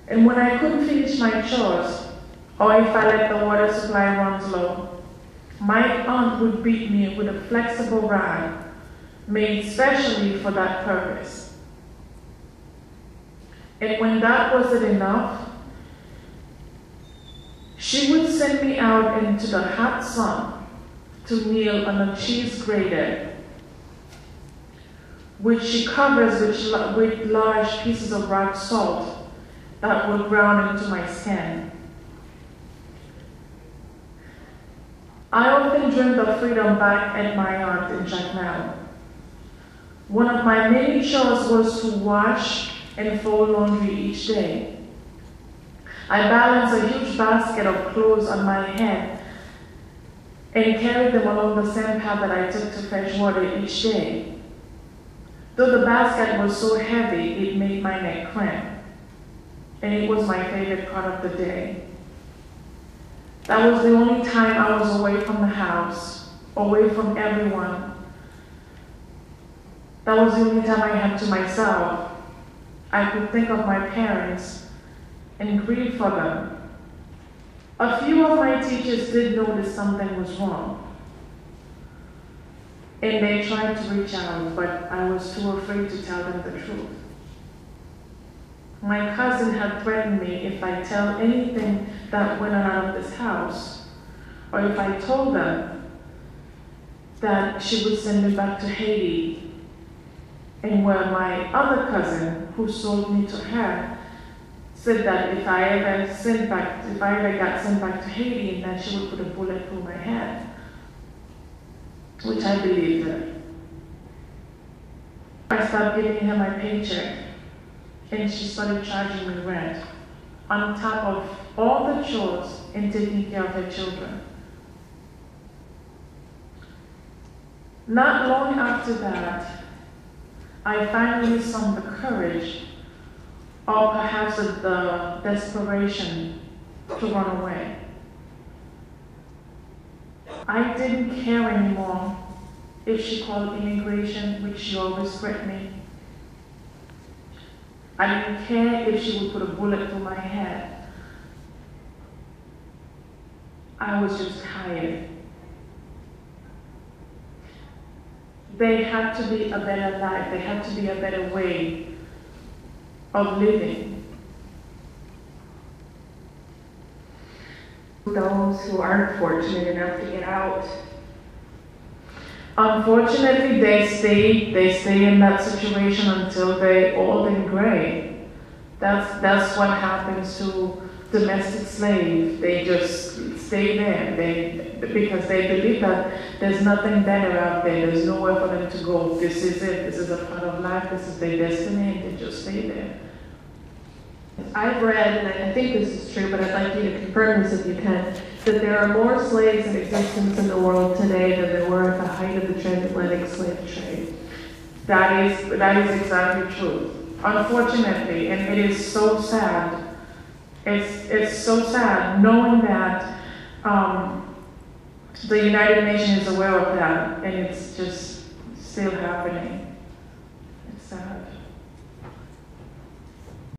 And when I couldn't finish my chores, or if I let the water supply run low, my aunt would beat me with a flexible rod made specially for that purpose. And when that wasn't enough, she would send me out into the hot sun to kneel on a cheese grater, which she covers with large pieces of rock salt that will ground into my skin. I often dreamed of freedom back at my aunt in Jacmel. One of my many chores was to wash and fold laundry each day. I balanced a huge basket of clothes on my head and carried them along the same path that I took to fetch water each day. Though the basket was so heavy, it made my neck cramp, and it was my favorite part of the day. That was the only time I was away from the house, away from everyone. That was the only time I had to myself. I could think of my parents and grieve for them. A few of my teachers did notice something was wrong, and they tried to reach out, but I was too afraid to tell them the truth. My cousin had threatened me if I tell anything that went on out of this house, or if I told them, that she would send me back to Haiti, and where my other cousin, who sold me to her, said that if I ever got sent back to Haiti, then she would put a bullet through my head, which I believed her. I stopped giving her my paycheck, and she started charging me rent, on top of all the chores and taking care of her children. Not long after that, I finally summoned the courage, or perhaps the desperation, to run away. I didn't care anymore if she called immigration, which she always threatened me. I didn't care if she would put a bullet through my head. I was just tired. There had to be a better life. There had to be a better way of living. Those who aren't fortunate enough to get out. Unfortunately, they stay in that situation until they're old and gray. That's what happens to domestic slaves. They just stay there. Because they believe that there's nothing better out there. There's nowhere for them to go. This is it. This is a part of life. This is their destiny, and they just stay there. I've read, and I think this is true, but I'd like you to confirm this if you can, that there are more slaves in existence in the world today than there were at the height of the transatlantic slave trade. That is exactly true. Unfortunately, and it is so sad. It's so sad knowing that the United Nations is aware of that, and it's just still happening. It's sad.